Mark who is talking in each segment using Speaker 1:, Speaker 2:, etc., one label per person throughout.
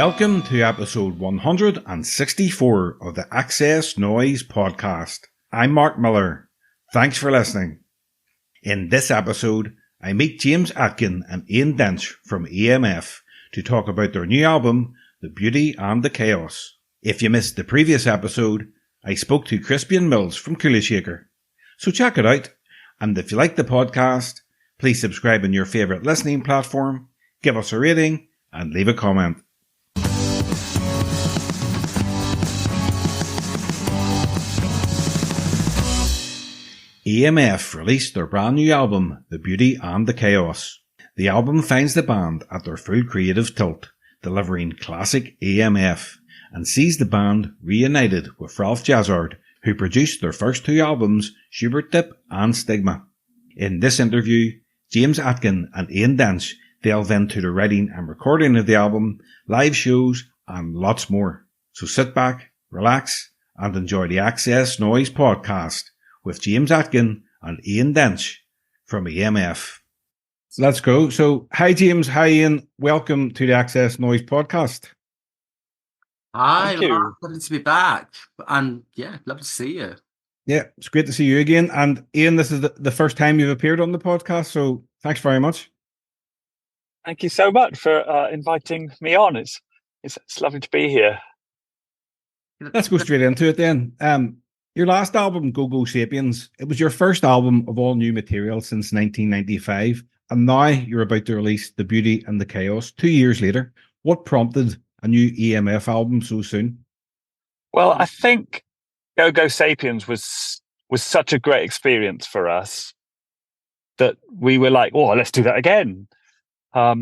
Speaker 1: Welcome to episode 164 of the XS Noize Podcast. I'm Mark Millar. Thanks for listening. In this episode, I meet James Atkin and Dench from EMF to talk about their new album, The Beauty and the Chaos. If you missed the previous episode, I spoke to Crispian Mills from Coolie Shaker. So check it out, and if you like the podcast, please subscribe on your favourite listening platform, give us a rating, and leave a comment. EMF released their brand new album, The Beauty and the Chaos. The album finds the band at their full creative tilt, delivering classic EMF, and sees the band reunited with Ralph Jezzard, who produced their first two albums, Schubert Dip and Stigma. In this interview, James Atkin and Dench delve into the writing and recording of the album, live shows, and lots more. So sit back, relax, and enjoy the XS Noize Podcast with James Atkin and Dench from EMF. Let's go. So, hi James, hi Ian. Welcome to the XS Noize Podcast.
Speaker 2: Hi, Mark. Lovely to be back. And yeah, lovely to see you.
Speaker 1: Yeah, it's great to see you again. And Ian, this is the first time you've appeared on the podcast, so thanks very much.
Speaker 3: Thank you so much for inviting me on. It's lovely to be here.
Speaker 1: Let's go straight into it then. Your last album, Go Go Sapiens, it was your first album of all new material since 1995, and now you're about to release The Beauty and the Chaos 2 years later. What prompted a new EMF album so soon?
Speaker 3: Well, I think Go Go Sapiens was such a great experience for us that we were like, oh, let's do that again. So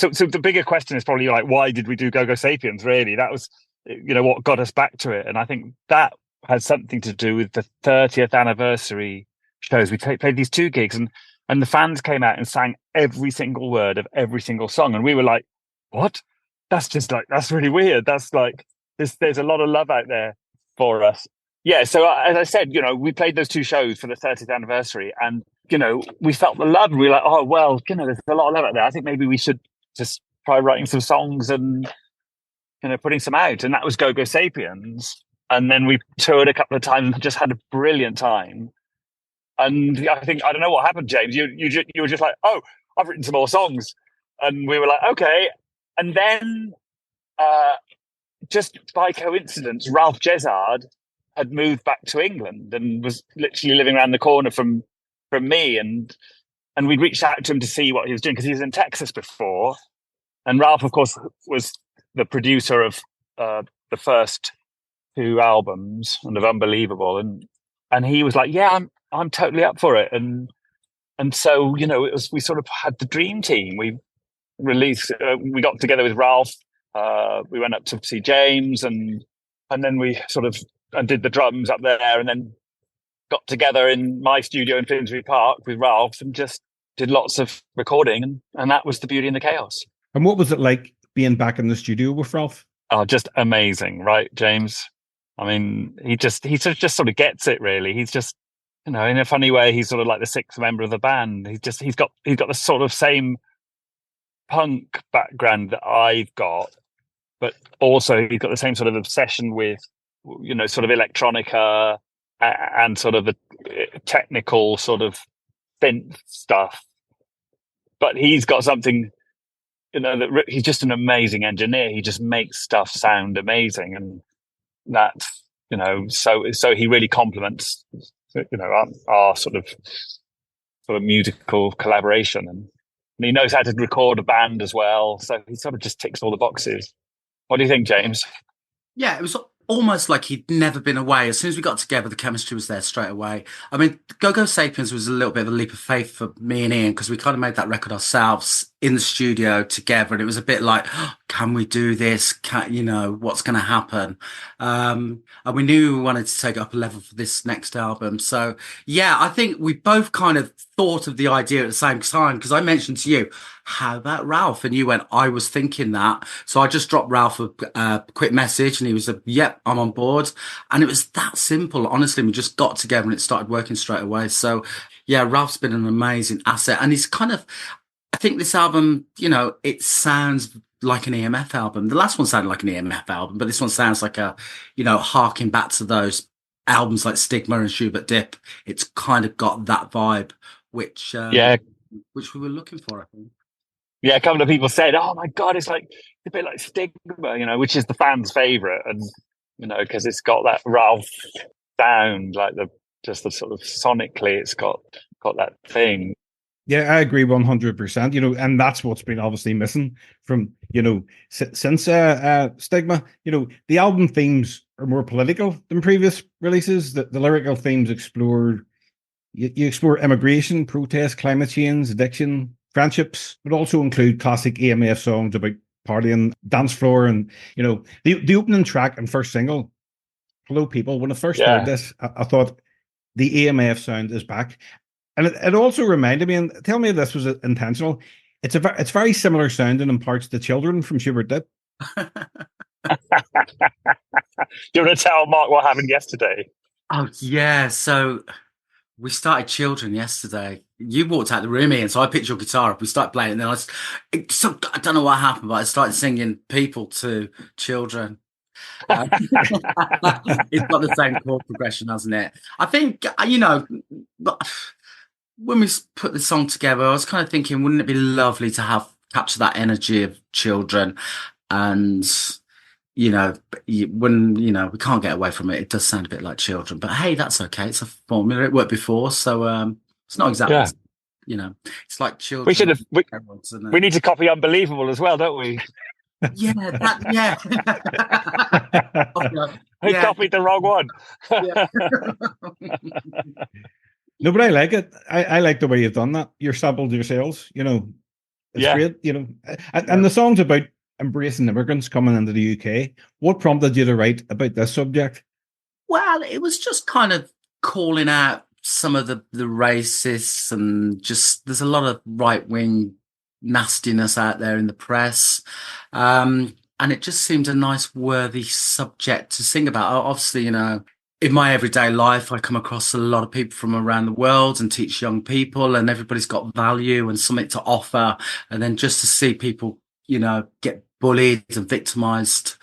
Speaker 3: the bigger question is probably like, why did we do Go Go Sapiens? Really, that was, what got us back to it. And I think that had something to do with the 30th anniversary shows. We played these two gigs, and the fans came out and sang every single word of every single song, and we were like, what? That's really weird. That's like, there's a lot of love out there for us. Yeah. So as I said, we played those two shows for the 30th anniversary, and we felt the love, and we were like, oh well, there's a lot of love out there. I think maybe we should just try writing some songs and putting some out. And that was Go Go Sapiens. And then we toured a couple of times and just had a brilliant time. And I don't know what happened, James. You were just like, oh, I've written some more songs. And we were like, okay. And then just by coincidence, Ralph Jezzard had moved back to England and was literally living around the corner from me. And we'd reached out to him to see what he was doing, because he was in Texas before. And Ralph, of course, was the producer of the first two albums and of Unbelievable, and he was like, yeah, I'm totally up for it. And so we sort of had the dream team. We released, we got together with Ralph, we went up to see James, and then we sort of did the drums up there, and then got together in my studio in Finsbury Park with Ralph and just did lots of recording, and that was The Beauty and the Chaos. And what was it like being back in the studio with Ralph? Oh, just amazing, right, James? I mean, he just sort of gets it, really. He's just, in a funny way, he's sort of like the sixth member of the band. He's got the sort of same punk background that I've got, but also he's got the same sort of obsession with, sort of electronica and sort of the technical sort of synth stuff. But he's got something, that he's just an amazing engineer. He just makes stuff sound amazing, and that's so he really complements our sort of musical collaboration, and he knows how to record a band as well, so he sort of just ticks all the boxes. What do you think, James?
Speaker 2: Yeah, it was almost like he'd never been away. As soon as we got together, the chemistry was there straight away. I mean, Go Go Sapiens was a little bit of a leap of faith for me and Ian, because we kind of made that record ourselves in the studio together, and it was a bit like, oh, can we do this? What's going to happen? And we knew we wanted to take it up a level for this next album. So yeah, I think we both kind of thought of the idea at the same time, because I mentioned to you, how about Ralph? And you went, I was thinking that. So I just dropped Ralph a quick message, and he was like, yep, I'm on board. And it was that simple. Honestly, we just got together and it started working straight away. So yeah, Ralph's been an amazing asset. And he's kind of, I think this album, it sounds like an EMF album. The last one sounded like an EMF album, but this one sounds like a, harking back to those albums like Stigma and Schubert Dip. It's kind of got that vibe, which we were looking for, I think.
Speaker 3: Yeah, a couple of people said, "Oh my God, it's like a bit like Stigma," which is the fans' favorite, and because it's got that Ralph sound, like the sort of sonically, it's got that thing.
Speaker 1: Yeah, I agree 100%. And that's what's been obviously missing from since Stigma. The album themes are more political than previous releases. The lyrical themes explored. You explore immigration, protest, climate change, addiction, friendships, but also include classic EMF songs about partying, dance floor, and the opening track and first single, "Hello People." When I first heard this, I thought the EMF sound is back. And it also reminded me, and tell me if this was intentional, it's very similar sounding in parts to Children from Schubert Dip.
Speaker 3: Do you want to tell Mark what happened yesterday?
Speaker 2: Oh, yeah. So we started Children yesterday. You walked out the room, Ian, so I picked your guitar up. We started playing, and then I don't know what happened, but I started singing People to Children. It's got the same chord progression, hasn't it? I think, when we put the song together, I was kind of thinking, wouldn't it be lovely to capture that energy of Children? And, when, we can't get away from it. It does sound a bit like Children, but hey, that's okay. It's a formula. It worked before. So, it's not exactly, it's like Children.
Speaker 3: We need to copy Unbelievable as well, don't we?
Speaker 2: Yeah.
Speaker 3: We copied the wrong one.
Speaker 1: No, but I like it. I like the way you've done that. You're sampled yourselves, it's great, and the song's about embracing immigrants coming into the UK. What prompted you to write about this subject?
Speaker 2: Well, it was just kind of calling out some of the racists, and just there's a lot of right-wing nastiness out there in the press. And it just seemed a nice, worthy subject to sing about. Obviously, in my everyday life, I come across a lot of people from around the world and teach young people, and everybody's got value and something to offer. And then just to see people, get bullied and victimized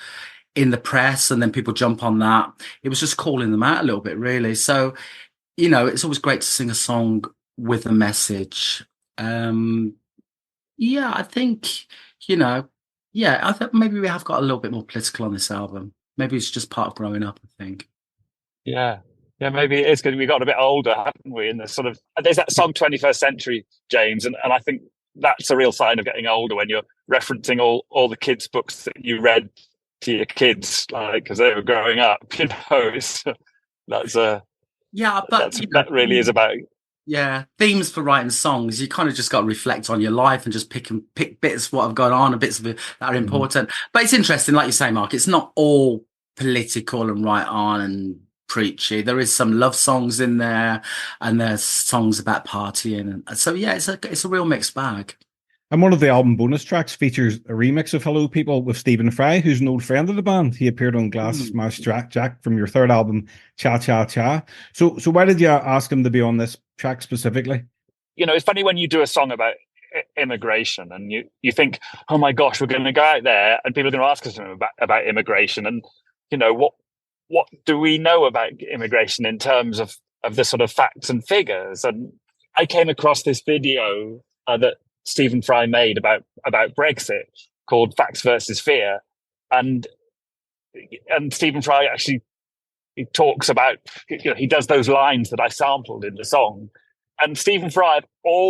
Speaker 2: in the press, and then people jump on that, it was just calling them out a little bit, really. So, it's always great to sing a song with a message. I think, I think maybe we have got a little bit more political on this album. Maybe it's just part of growing up, I think.
Speaker 3: Yeah, maybe it is because we got a bit older, haven't we? And there's that song 21st Century, James, and I think that's a real sign of getting older when you're referencing all the kids' books that you read to your kids, like, because they were growing up. That really is about.
Speaker 2: Yeah, themes for writing songs. You kind of just got to reflect on your life and just pick bits of what have gone on and bits of it that are important. But it's interesting, like you say, Mark. It's not all political and right on and preachy. There is some love songs in there, and there's songs about partying, and so it's a real mixed bag.
Speaker 1: And one of the album bonus tracks features a remix of "Hello People" with Stephen Fry, who's an old friend of the band. He appeared on Glass Smash Jack from your third album, Cha Cha Cha. So why did you ask him to be on this track specifically?
Speaker 3: It's funny when you do a song about immigration and you think, oh my gosh, we're going to go out there and people are going to ask us about immigration, and what do we know about immigration in terms of the sort of facts and figures? And I came across this video that Stephen Fry made about Brexit called Facts versus Fear, and Stephen Fry actually, he talks about, he does those lines that I sampled in the song. And Stephen Fry,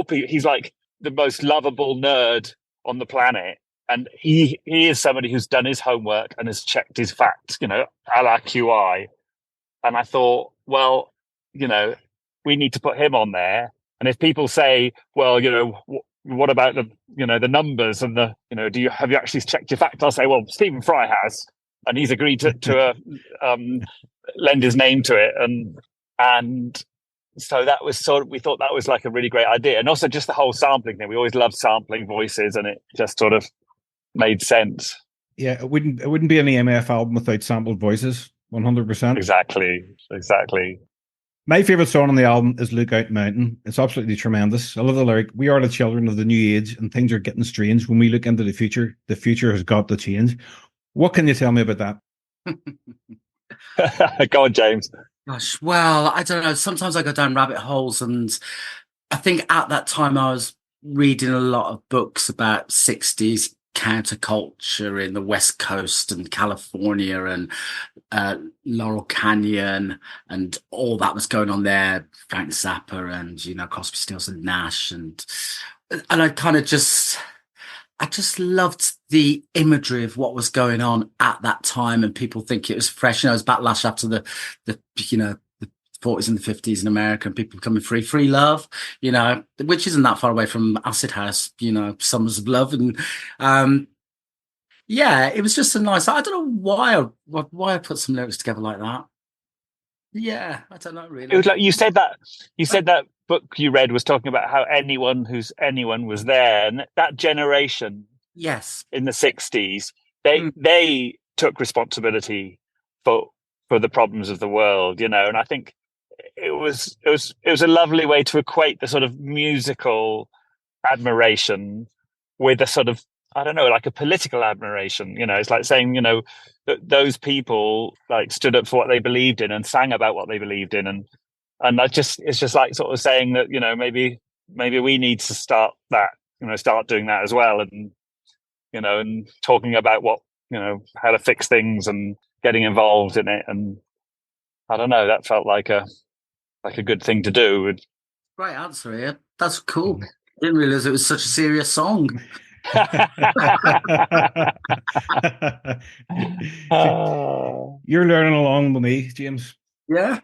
Speaker 3: he's like the most lovable nerd on the planet. And he is somebody who's done his homework and has checked his facts, a la QI. And I thought, well, we need to put him on there. And if people say, well, what about the numbers and have you actually checked your facts? I'll say, well, Stephen Fry has, and he's agreed to lend his name to it. And so that was we thought that was like a really great idea. And also just the whole sampling thing. We always loved sampling voices, and it just sort of made sense.
Speaker 1: Yeah, it wouldn't be an EMF album without sampled voices. 100%.
Speaker 3: Exactly.
Speaker 1: My favourite song on the album is Lookout Mountain. It's absolutely tremendous. I love the lyric. We are the children of the new age and things are getting strange. When we look into the future has got to change. What can you tell me about
Speaker 3: that? Go on, James.
Speaker 2: Gosh, well, I don't know. Sometimes I go down rabbit holes, and I think at that time I was reading a lot of books about 60s counterculture in the West Coast and California and Laurel Canyon and all that was going on there. Frank Zappa and, Crosby, Stills and Nash. And I kind of I just loved the imagery of what was going on at that time, and people think it was fresh. It was backlash after the 40s and the 50s in America, and people becoming free love, which isn't that far away from Acid House, Summers of Love. And it was just a nice, I don't know why I put some lyrics together like that. Yeah, I don't know really.
Speaker 3: It was like you said that book you read was talking about how anyone was there, and that generation,
Speaker 2: yes,
Speaker 3: in the 60s, they took responsibility for the problems of the world, and I think it was a lovely way to equate the sort of musical admiration with a sort of, I don't know, like a political admiration. It's like saying, that those people like stood up for what they believed in and sang about what they believed in, and it's just like sort of saying that, maybe we need to start that, start doing that as well, and and talking about what, how to fix things and getting involved in it. And I don't know, that felt like a good thing to do.
Speaker 2: Great answer, Ian. That's cool. I didn't realize it was such a serious song.
Speaker 1: You're learning along with me, James.
Speaker 2: Yeah.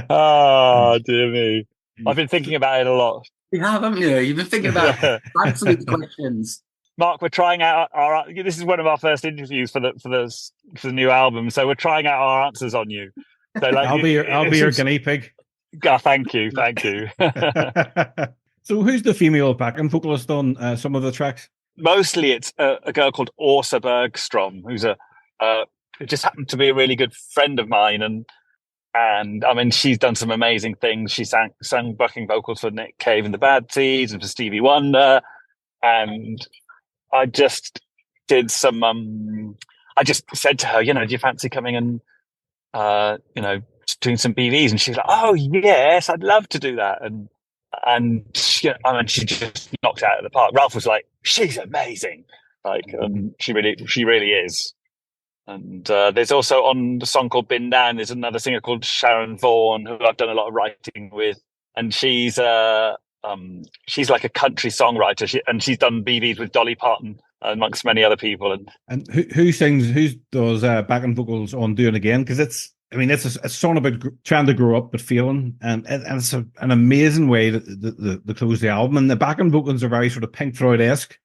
Speaker 3: Oh, dear me. I've been thinking about it a lot.
Speaker 2: You have, haven't you? You've been thinking about absolute questions.
Speaker 3: Mark, we're trying out this is one of our first interviews for the new album, so we're trying out our answers on you. So like,
Speaker 1: I'll be your guinea pig.
Speaker 3: Oh, thank you.
Speaker 1: So who's the female backing vocalist on some of the tracks?
Speaker 3: Mostly it's a girl called Åsa Bergstrom, who's who just happened to be a really good friend of mine, and I mean, she's done some amazing things. She sang backing vocals for Nick Cave and the Bad Seeds and for Stevie Wonder, and I just did some. I just said to her, do you fancy coming and doing some BVs? And she's like, oh yes, I'd love to do that. And she just knocked it out of the park. Ralph was like, she's amazing, she really is. And there's also on the song called Been Down, there's another singer called Sharon Vaughan, who I've done a lot of writing with, and she's like a country songwriter, and she's done BVs with Dolly Parton amongst many other people.
Speaker 1: And who does backing vocals on Do It Again? Because it's a song about trying to grow up but failing, and it's an amazing way to close the album. And the backing vocals are very sort of Pink Floyd-esque.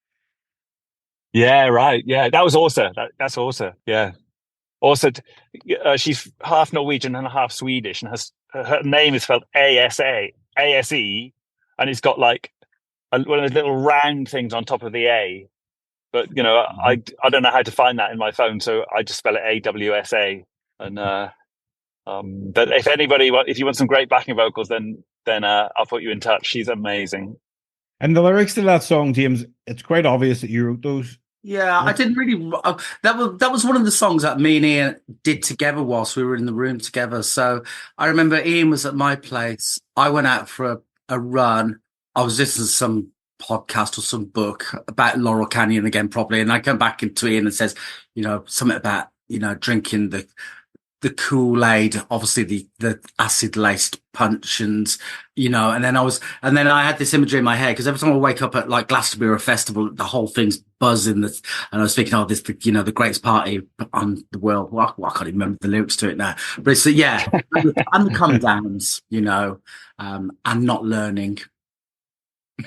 Speaker 3: Yeah, right. Yeah, that was Åsa. That's Åsa. Yeah, Åsa. She's half Norwegian and half Swedish, and her name is spelled ASE, and it's got like one of those little round things on top of the A. But I don't know how to find that in my phone, so I just spell it AWSA. And but if you want some great backing vocals, then I'll put you in touch. She's amazing.
Speaker 1: And the lyrics to that song, James, it's quite obvious that you wrote those.
Speaker 2: Yeah, I didn't really. That was one of the songs that me and Ian did together whilst we were in the room together. So I remember Ian was at my place. I went out for a run. I was listening to some podcast or some book about Laurel Canyon again, probably, and I come back into Ian and says, something about drinking the Kool-Aid, obviously the acid-laced punch, and and then I had this imagery in my head, because every time I wake up at like Glastonbury or a festival, the whole thing's buzzing, and I was thinking, the greatest party on the world. Well, I can't even remember the lyrics to it now, but it's and the come downs, and not learning.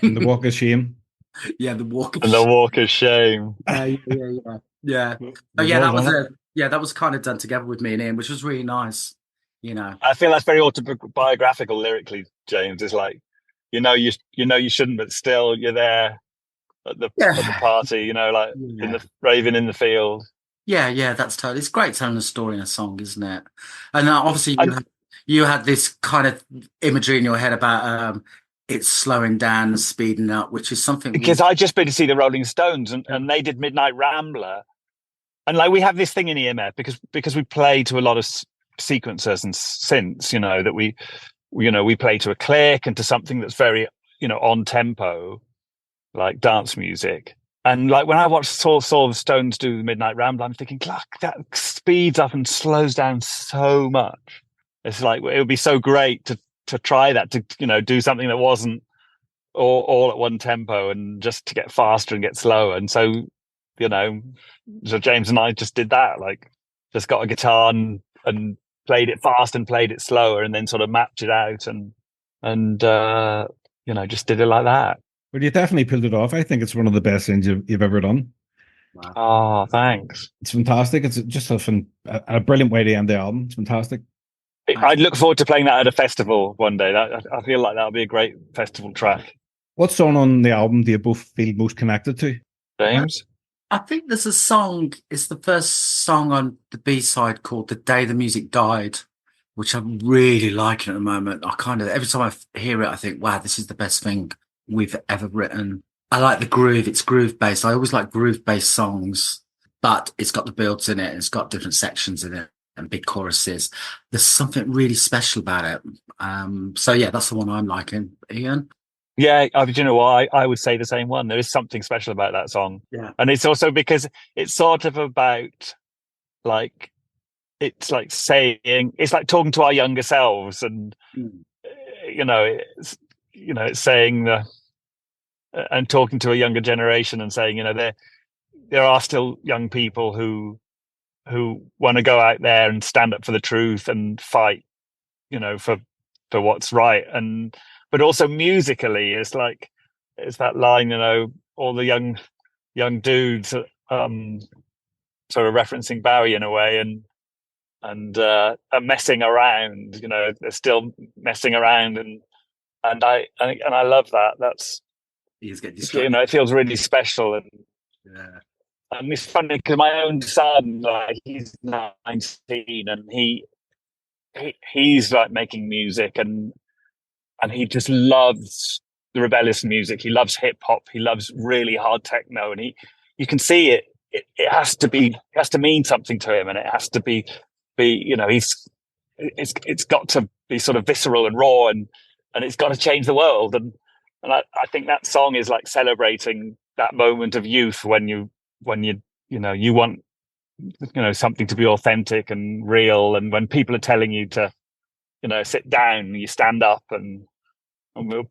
Speaker 1: And the walk of shame.
Speaker 2: Yeah, the walk of
Speaker 3: shame. The walk of shame.
Speaker 2: Yeah. Oh, yeah, that was it. Yeah, that was kind of done together with me and Ian, which was really nice.
Speaker 3: I feel that's very autobiographical lyrically, James. It's like, you shouldn't, but still you're there at the party, in the raving in the field.
Speaker 2: Yeah, that's totally. It's great telling a story in a song, isn't it? And obviously,
Speaker 3: And
Speaker 2: you had this kind of imagery in your head about it's slowing down and speeding up, which is something we.
Speaker 3: because I just been to see the Rolling Stones, and they did Midnight Rambler, and like we have this thing in EMF because we play to a lot of sequencers and synths, that we play to a click and to something that's very on tempo, like dance music. And like when I saw the Stones do the Midnight Ramble, I'm thinking, "Look, that speeds up and slows down so much." It's like it would be so great to try that, to do something that wasn't all at one tempo, and just to get faster and get slower. And so so James and I just did that, like just got a guitar and played it fast and played it slower, and then sort of mapped it out and just did it like that.
Speaker 1: Well, you definitely pulled it off. I think it's one of the best things you've ever done.
Speaker 2: Wow.
Speaker 3: Oh, thanks.
Speaker 1: It's fantastic. It's just a brilliant way to end the album. It's fantastic.
Speaker 3: I'd look forward to playing that at a festival one day. I feel like that would be a great festival track.
Speaker 1: What song on the album do you both feel most connected to?
Speaker 3: James?
Speaker 2: I think there's a song. It's the first song on the B-side called "The Day the Music Died," which I'm really liking at the moment. I kind of every time I hear it, I think, "Wow, this is the best thing we've ever written." I like the groove. It's groove based. I always like groove based songs, but it's got the builds in it, and it's got different sections in it and big choruses. There's something really special about it. So yeah, that's the one I'm liking. Ian?
Speaker 3: Yeah, do you know what? I would say the same one. There is something special about that song.
Speaker 2: Yeah.
Speaker 3: And it's also because it's sort of about like, it's like it's like talking to our younger selves, and it's saying and talking to a younger generation and saying, there are still young people who want to go out there and stand up for the truth and fight, for what's right. But also musically, it's that line, all the young dudes, sort of referencing Barry in a way, and are messing around. They're still messing around, and I love that. That's
Speaker 2: He's getting distracted.
Speaker 3: it feels really special, and
Speaker 2: Yeah.
Speaker 3: and it's funny because my own son, like he's 19, and he's like making music, and he just loves the rebellious music. He loves hip hop. He loves really hard techno, and you can see it. It has to mean something to him, and it has to be it's got to be sort of visceral and raw, and it's got to change the world. And I think that song is like celebrating that moment of youth when you want something to be authentic and real, and when people are telling you to sit down, you stand up, and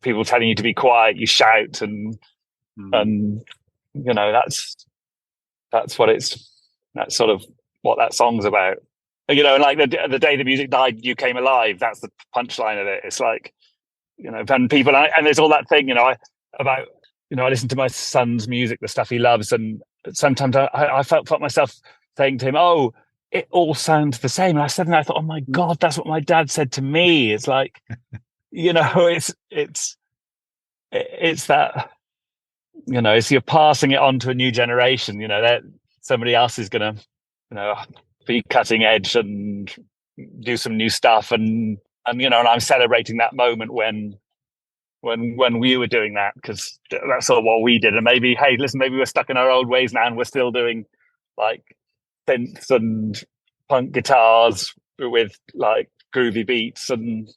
Speaker 3: people telling you to be quiet, you shout, and that's sort of what that song's about. And like the day the music died, you came alive. That's the punchline of it. It's like, and people, and there's all that thing, about, I listen to my son's music, the stuff he loves, and sometimes I felt myself saying to him, "Oh, it all sounds the same." And I thought, "Oh my God, that's what my dad said to me." It's like, it's that, it's you're passing it on to a new generation. That somebody else is gonna, be cutting edge and do some new stuff, and I'm celebrating that moment when we were doing that, because that's sort of what we did. And maybe, hey, listen, maybe we're stuck in our old ways now, and we're still doing like synths and punk guitars with like groovy beats, and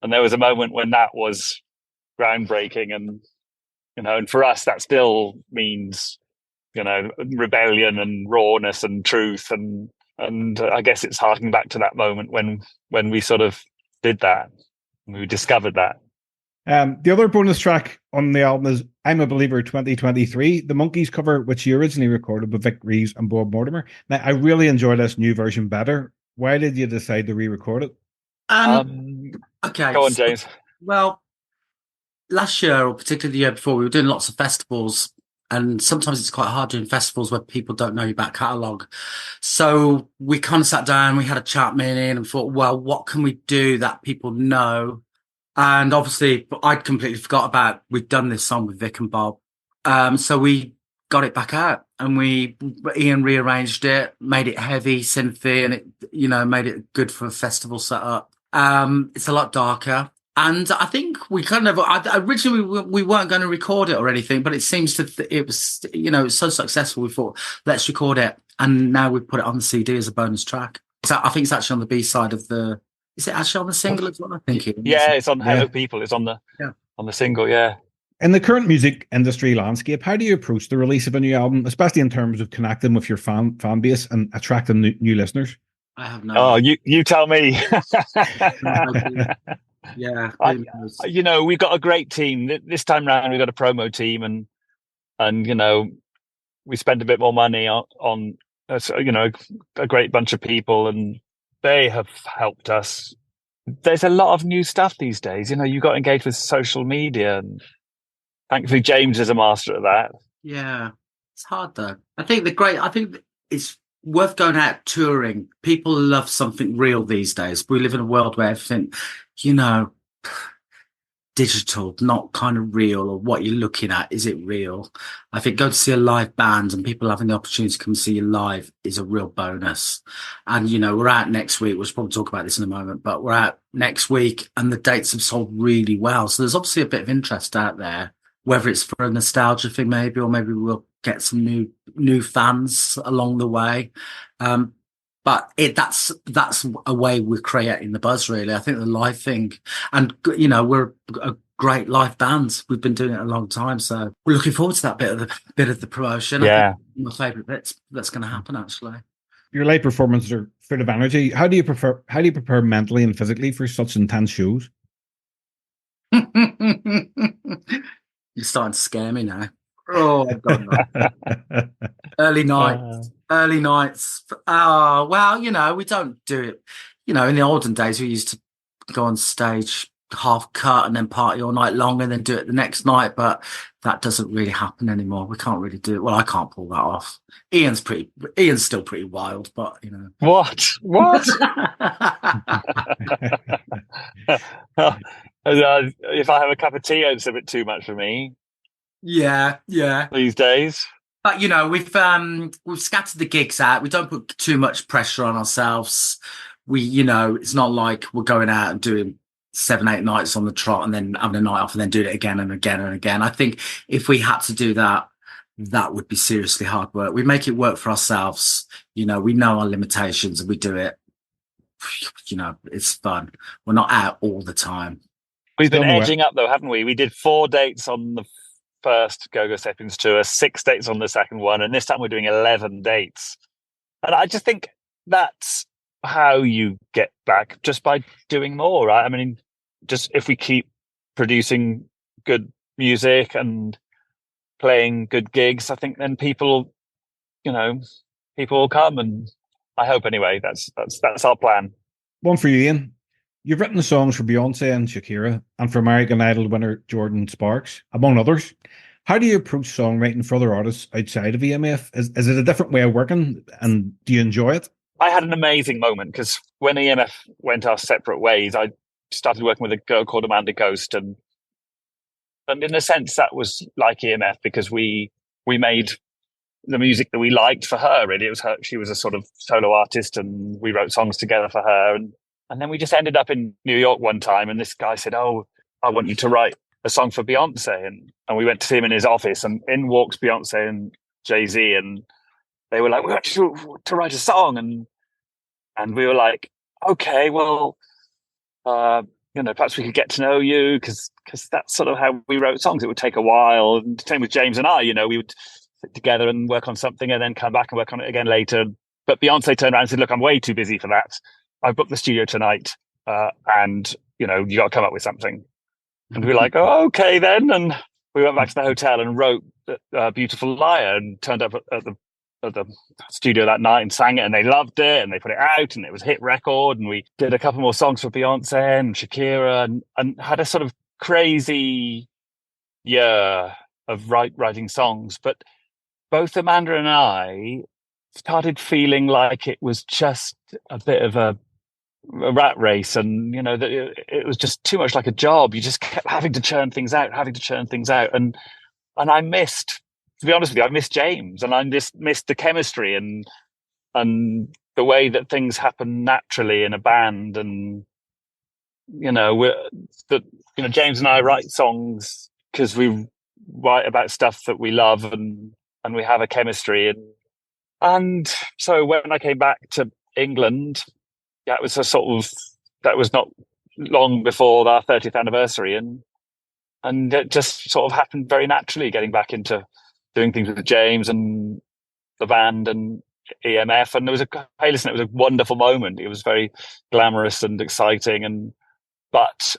Speaker 3: there was a moment when that was groundbreaking, and and for us that still means rebellion and rawness and truth, and I guess it's harking back to that moment when we sort of did that, we discovered that.
Speaker 1: The other bonus track on the album is "I'm a Believer 2023," the Monkees cover, which you originally recorded with Vic Reeves and Bob Mortimer. Now, I really enjoy this new version better. Why did you decide to re-record it?
Speaker 2: Okay.
Speaker 3: Go on, James.
Speaker 2: Well, last year, or particularly the year before, we were doing lots of festivals, and sometimes it's quite hard doing festivals where people don't know your back catalogue. So we kind of sat down, we had a chat meeting, and thought, well, what can we do that people know? And obviously, I'd completely forgot about, we'd done this song with Vic and Bob. So we got it back out, and Ian rearranged it, made it heavy, synthy, and it, you know, made it good for a festival setup. It's a lot darker. And I think we kind of originally we weren't going to record it or anything, but it seems it was, you know, it's so successful. We thought, let's record it, and now we put it on the CD as a bonus track. So I think it's actually on the B side of the. Is it actually on the single as well? I think it is.
Speaker 3: Yeah, it's on Hello People. It's on the single. Yeah.
Speaker 1: In the current music industry landscape, how do you approach the release of a new album, especially in terms of connecting with your fan base and attracting new listeners?
Speaker 2: I have no.
Speaker 3: Oh, you tell me.
Speaker 2: Yeah,
Speaker 3: you know, we've got a great team this time round. We've got a promo team, and you know, we spend a bit more money on you know, a great bunch of people, and they have helped us. There's a lot of new stuff these days. You know, you got engaged with social media, and thankfully James is a master at that.
Speaker 2: Yeah, it's hard though. I think it's worth going out touring. People love something real these days. We live in a world where everything, you know, digital, not kind of real, or what you're looking at, is it real? I think going to see a live band and people having the opportunity to come see you live is a real bonus. And, you know, we're out next week. We'll probably talk about this in a moment, but we're out next week and the dates have sold really well. So there's obviously a bit of interest out there, whether it's for a nostalgia thing maybe, or maybe we'll get some new fans along the way. But that's a way we're creating the buzz, really. I think the live thing, and, you know, we're a great live band. We've been doing it a long time, so we're looking forward to that bit of the promotion.
Speaker 3: Yeah,
Speaker 2: I think my favourite bits that's going to happen, actually.
Speaker 1: Your live performances are full of energy. How do you prepare mentally and physically for such intense shows?
Speaker 2: You're starting to scare me now. Oh, God, no. Early nights. Oh, well, you know, we don't do it. You know, in the olden days, we used to go on stage half cut and then party all night long and then do it the next night. But that doesn't really happen anymore. We can't really do it. Well, I can't pull that off. Ian's still pretty wild, but, you know.
Speaker 3: What? If I have a cup of tea, it's a bit too much for me.
Speaker 2: Yeah.
Speaker 3: These days.
Speaker 2: But, you know, we've scattered the gigs out. We don't put too much pressure on ourselves. You know, it's not like we're going out and doing 7-8 nights on the trot and then having a night off and then doing it again and again and again. I think if we had to do that, that would be seriously hard work. We make it work for ourselves. You know, we know our limitations and we do it. You know, it's fun. We're not out all the time.
Speaker 3: We've been edging up, though, haven't we? We did 4 dates on the first Go-Go Sapiens tour, 6 dates on the second one, and this time we're doing 11 dates. And I just think that's how you get back, just by doing more, right? I mean, just if we keep producing good music and playing good gigs, I think then people will come, and I hope anyway. That's our plan.
Speaker 1: One for you, Ian. You've written the songs for Beyonce and Shakira, and for American Idol winner Jordan Sparks, among others. How do you approach songwriting for other artists outside of EMF? Is it a different way of working, and do you enjoy it?
Speaker 3: I had an amazing moment because when EMF went our separate ways, I started working with a girl called Amanda Ghost, and in a sense that was like EMF because we made the music that we liked for her. Really, it was her. She was a sort of solo artist, and we wrote songs together for her. And then we just ended up in New York one time, and this guy said, "Oh, I want you to write a song for Beyonce." And we went to see him in his office, and in walks Beyonce and Jay-Z, and they were like, "We want you to write a song." And we were like, "Okay, well, perhaps we could get to know you," because that's sort of how we wrote songs. It would take a while. And same with James and I, we would sit together and work on something and then come back and work on it again later. But Beyonce turned around and said, "Look, I'm way too busy for that. I booked the studio tonight, and you got to come up with something." And we were like, "Oh, okay then." And we went back to the hotel and wrote "Beautiful Liar" and turned up at the studio that night and sang it, and they loved it, and they put it out, and it was a hit record. And we did a couple more songs for Beyonce and Shakira, and had a sort of crazy year of writing songs. But both Amanda and I started feeling like it was just a bit of a rat race, and that it was just too much like a job. You just kept having to churn things out, and I missed to be honest with you, I miss James, and I just missed the chemistry and the way that things happen naturally in a band. And James and I write songs because we write about stuff that we love, and we have a chemistry. And so when I came back to England, that was not long before our 30th anniversary, and it just sort of happened very naturally, getting back into doing things with James and the band and EMF. And hey, listen, it was a wonderful moment. It was very glamorous and exciting. But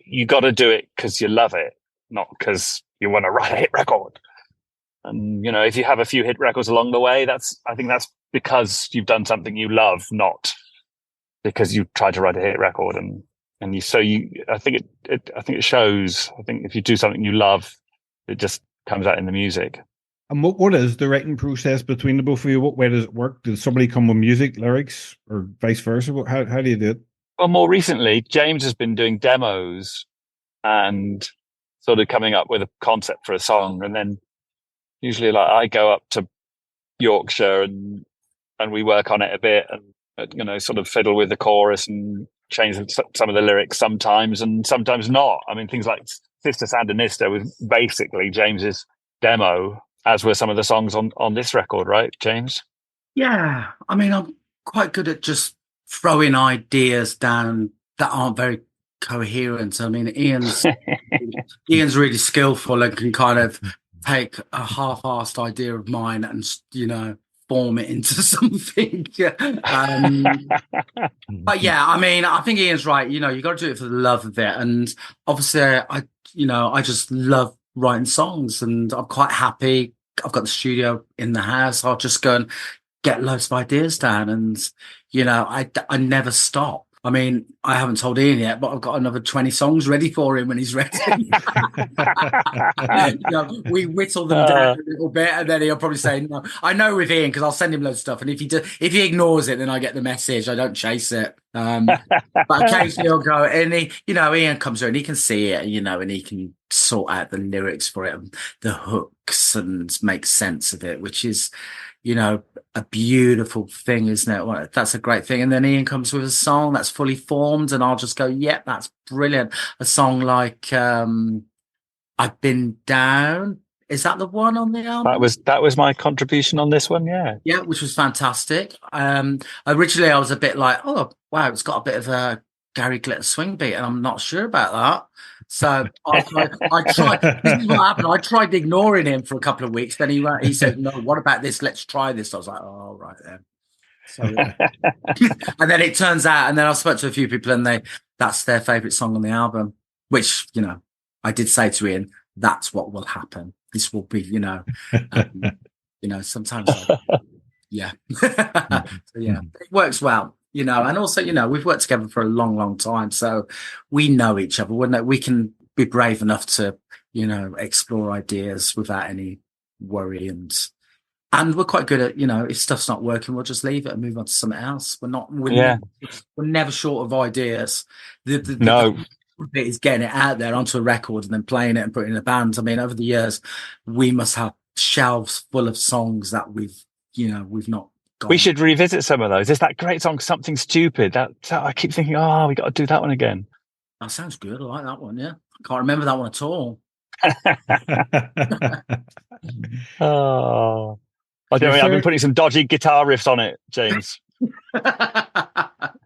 Speaker 3: you got to do it because you love it, not because you want to write a hit record. And, if you have a few hit records along the way, I think that's because you've done something you love, not because you tried to write a hit record. I think it shows. I think if you do something you love, it just comes out in the music.
Speaker 1: And what is the writing process between the both of you? What way does it work? Does somebody come with music, lyrics, or vice versa? How do you do it?
Speaker 3: Well, more recently, James has been doing demos and sort of coming up with a concept for a song. And then usually I go up to Yorkshire and we work on it a bit and, sort of fiddle with the chorus and change some of the lyrics sometimes and sometimes not. I mean, things like Sister Sandinista was basically James's demo, as were some of the songs on this record, right, James?
Speaker 2: Yeah. I mean, I'm quite good at just throwing ideas down that aren't very coherent. I mean, Ian's really skillful and can kind of take a half-assed idea of mine and, form it into something. But yeah, I mean, I think Ian's right. You got to do it for the love of it. And obviously, I just love writing songs, and I'm quite happy. I've got the studio in the house. I'll just go and get loads of ideas down, and I never stop. I mean, I haven't told Ian yet, but I've got another 20 songs ready for him when he's ready. We whittle them down a little bit, and then he'll probably say no. I know with Ian, because I'll send him loads of stuff, and if he ignores it, then I get the message. I don't chase it. But occasionally he'll go, and Ian comes through and he can see it, and he can sort out the lyrics for it, and the hooks, and make sense of it, which is, a beautiful thing, isn't it? Well, that's a great thing. And then Ian comes with a song that's fully formed, and I'll just go, yeah, that's brilliant. A song like I've Been Down. Is that the one on the album?
Speaker 3: That was my contribution on this one, yeah.
Speaker 2: Yeah, which was fantastic. Originally, I was a bit like, oh, wow, it's got a bit of a Gary Glitter swing beat, and I'm not sure about that. So I tried. This is what happened. I tried ignoring him for a couple of weeks. Then he said, "No, what about this? Let's try this." I was like, "Oh, right then." So, and then it turns out, and then I spoke to a few people, and that's their favourite song on the album. Which I did say to Ian, that's what will happen. This will be, sometimes, yeah. So yeah, it works well. And also, we've worked together for a long, long time. So we know each other. We can be brave enough to, explore ideas without any worry. And we're quite good at, if stuff's not working, we'll just leave it and move on to something else. We're never short of ideas. The bit is getting it out there onto a record and then playing it and putting it in a band. I mean, over the years, we must have shelves full of songs that we've not.
Speaker 3: We should revisit some of those. There's that great song, Something Stupid. That I keep thinking, we got to do that one again.
Speaker 2: That sounds good. I like that one, yeah. I can't remember that one at all.
Speaker 3: I've been putting some dodgy guitar riffs on it, James.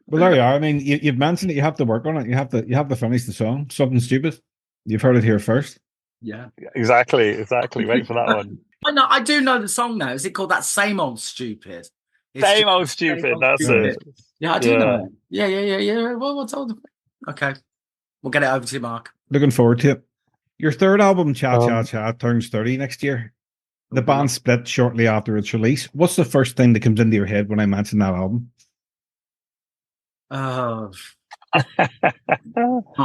Speaker 1: Well, there you are. I mean, you've mentioned that you have to work on it. You have to finish the song, Something Stupid. You've heard it here first.
Speaker 2: Yeah.
Speaker 3: Exactly. Wait for that one.
Speaker 2: I do know the song now. Is it called That Same Old Stupid?
Speaker 3: Same Old Stupid, that's it.
Speaker 2: Yeah, I do know it. Yeah. Well, what's all the... Okay. We'll get it over to you, Mark.
Speaker 1: Looking forward to it. Your third album, Cha Cha Cha, turns 30 next year. The band split shortly after its release. What's the first thing that comes into your head when I mention that album?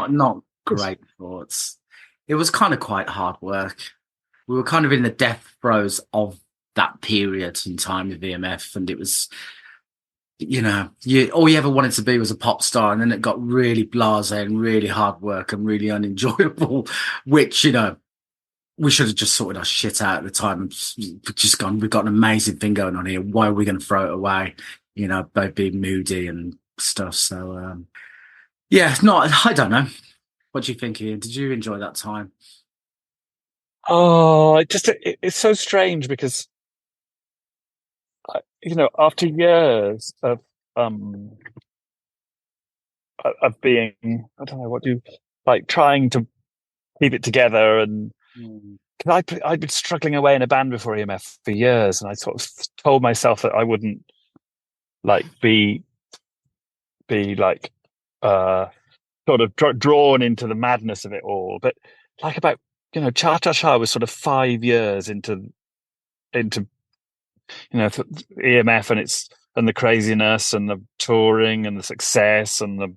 Speaker 2: Not great thoughts. It was kind of quite hard work. We were kind of in the death throes of that period in time with EMF, and it was, all you ever wanted to be was a pop star, and then it got really blasé and really hard work and really unenjoyable, which, we should have just sorted our shit out at the time and just gone, we've got an amazing thing going on here. Why are we going to throw it away? By being moody and stuff. So, I don't know. What do you think, Ian? Did you enjoy that time?
Speaker 3: Oh, it's so strange because, after years of being, I don't know, trying to keep it together, and I'd been struggling away in a band before EMF for years, and I sort of told myself that I wouldn't be sort of drawn into the madness of it all. But about Cha Cha Cha was sort of 5 years into EMF and the craziness and the touring and the success and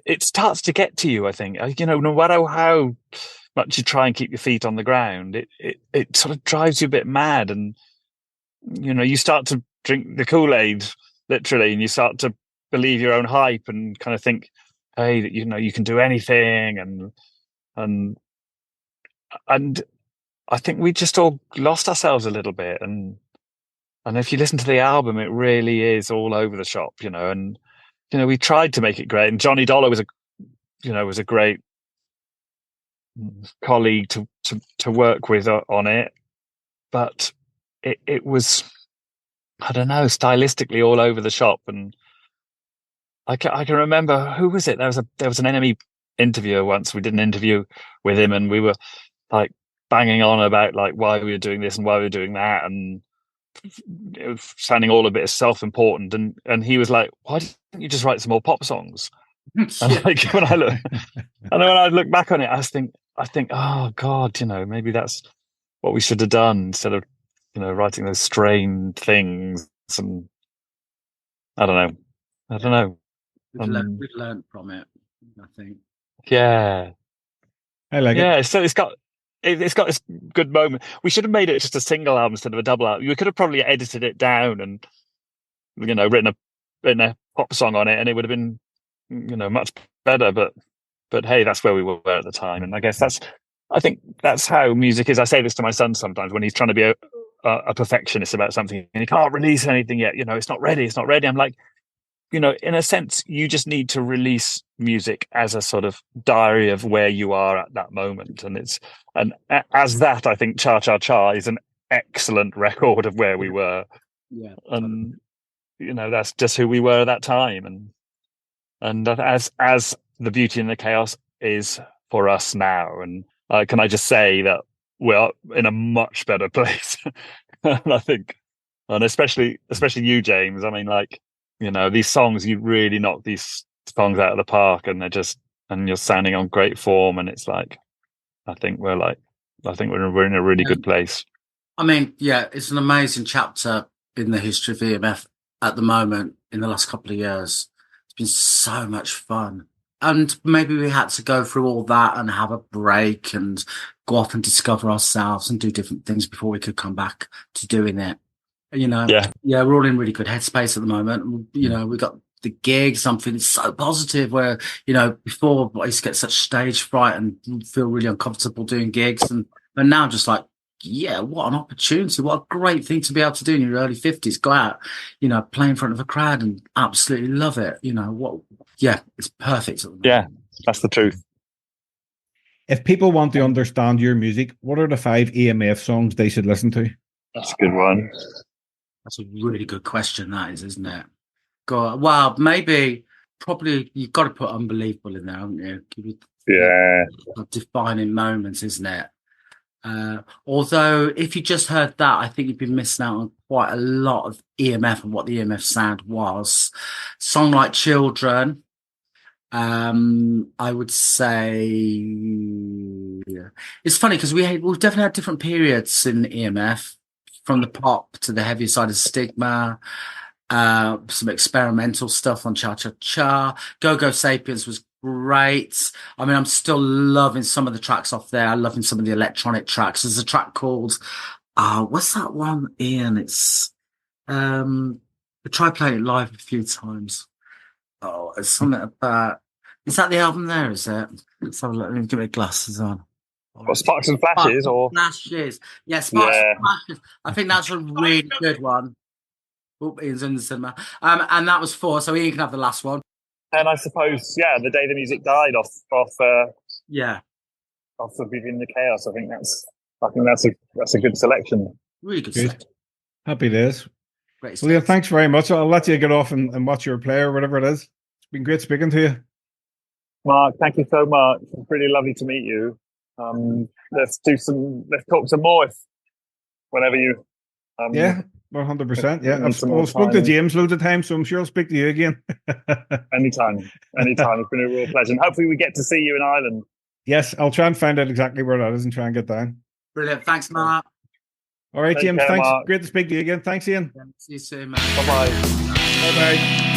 Speaker 3: it starts to get to you, I think. No matter how much you try and keep your feet on the ground, it sort of drives you a bit mad, and you start to drink the Kool-Aid literally, and you start to believe your own hype and kind of think, hey, that you can do anything, and I think we just all lost ourselves a little bit, and if you listen to the album, it really is all over the shop, and we tried to make it great, and Johnny Dollar was a great colleague to work with on it, but it was, I don't know, stylistically all over the shop. And I can remember, who was it? There was an NME interviewer once. We did an interview with him, and we were banging on about why we were doing this and why we were doing that, and it was sounding all a bit self-important. And he was like, "Why didn't you just write some more pop songs?" And when I look back on it, I think, oh God, maybe that's what we should have done instead of writing those strained things. And I don't know.
Speaker 2: We've learned from it, I think.
Speaker 3: Yeah,
Speaker 1: I like it.
Speaker 3: Yeah, so it's got this good moment. We should have made it just a single album instead of a double album. We could have probably edited it down and written a pop song on it, and it would have been much better. But hey, that's where we were at the time, and I guess I think that's how music is. I say this to my son sometimes when he's trying to be a perfectionist about something and he can't release anything yet. It's not ready. I'm like, in a sense, you just need to release music as a sort of diary of where you are at that moment. And as that, I think Cha Cha Cha is an excellent record of where we were.
Speaker 2: Yeah.
Speaker 3: And, that's just who we were at that time. And as the beauty and the chaos is for us now. And can I just say that we're in a much better place. And I think, and especially you, James, I mean, these songs, you really knock these songs out of the park, and and you're sounding on great form. And it's I think we're in a really good place.
Speaker 2: I mean, yeah, it's an amazing chapter in the history of EMF at the moment in the last couple of years. It's been so much fun. And maybe we had to go through all that and have a break and go off and discover ourselves and do different things before we could come back to doing it. Yeah, we're all in really good headspace at the moment. We got the gigs. I'm feeling so positive where, before I used to get such stage fright and feel really uncomfortable doing gigs. And now I'm just like, yeah, what an opportunity. What a great thing to be able to do in your early 50s. Go out, play in front of a crowd and absolutely love it. It's perfect.
Speaker 3: Yeah, that's the truth.
Speaker 1: If people want to understand your music, what are the 5 EMF songs they should listen to?
Speaker 3: That's a good one.
Speaker 2: That's a really good question, that is, isn't it? God, well, probably you've got to put Unbelievable in there, haven't you?
Speaker 3: Yeah.
Speaker 2: Defining moments, isn't it? Although, if you just heard that, I think you've been missing out on quite a lot of EMF and what the EMF sound was. Song like Children, I would say it's funny because we've definitely had different periods in EMF, from the pop to the heavier side of Stigma, some experimental stuff on Cha Cha Cha. Go Go Sapiens was great. I mean, I'm still loving some of the tracks off there. I'm loving some of the electronic tracks. There's a track called, what's that one, Ian? It's, I tried playing it live a few times. Oh, it's something about, is that the album there, is it? Let's have a look. Let me get my glasses on.
Speaker 3: Or Sparks and Flashes, or
Speaker 2: Flashes. Yeah, Sparks
Speaker 3: Yeah.
Speaker 2: and Flashes. I think that's a really good one. Oh, Ian's in the cinema. And that was 4, so Ian can have the last one.
Speaker 3: And I suppose, The Day the Music Died off the Within the Chaos. I think that's a good selection.
Speaker 2: Really good
Speaker 1: Good.
Speaker 2: selection.
Speaker 1: Happy days.
Speaker 2: Great
Speaker 1: Well, yeah,
Speaker 2: selection.
Speaker 1: thanks very much. I'll let you get off and watch your play or whatever it is. It's been great speaking to you.
Speaker 3: Mark, thank you so much. It's really lovely to meet you. Let's talk some more whenever you.
Speaker 1: Yeah, 100%. Yeah,
Speaker 3: some
Speaker 1: I've
Speaker 3: more
Speaker 1: spoke to
Speaker 3: time.
Speaker 1: James loads of times, so I'm sure I'll speak to you again.
Speaker 3: Anytime. It's been a real pleasure. And hopefully we get to see you in Ireland.
Speaker 1: Yes, I'll try and find out exactly where that is and try and get down.
Speaker 2: Brilliant. Thanks, Mark.
Speaker 1: All right,
Speaker 3: Take
Speaker 1: James,
Speaker 3: care,
Speaker 1: thanks.
Speaker 3: Mark.
Speaker 1: man. Great to speak to you again. Thanks, Ian.
Speaker 2: See you soon, man.
Speaker 3: Bye-bye.
Speaker 1: Bye-bye.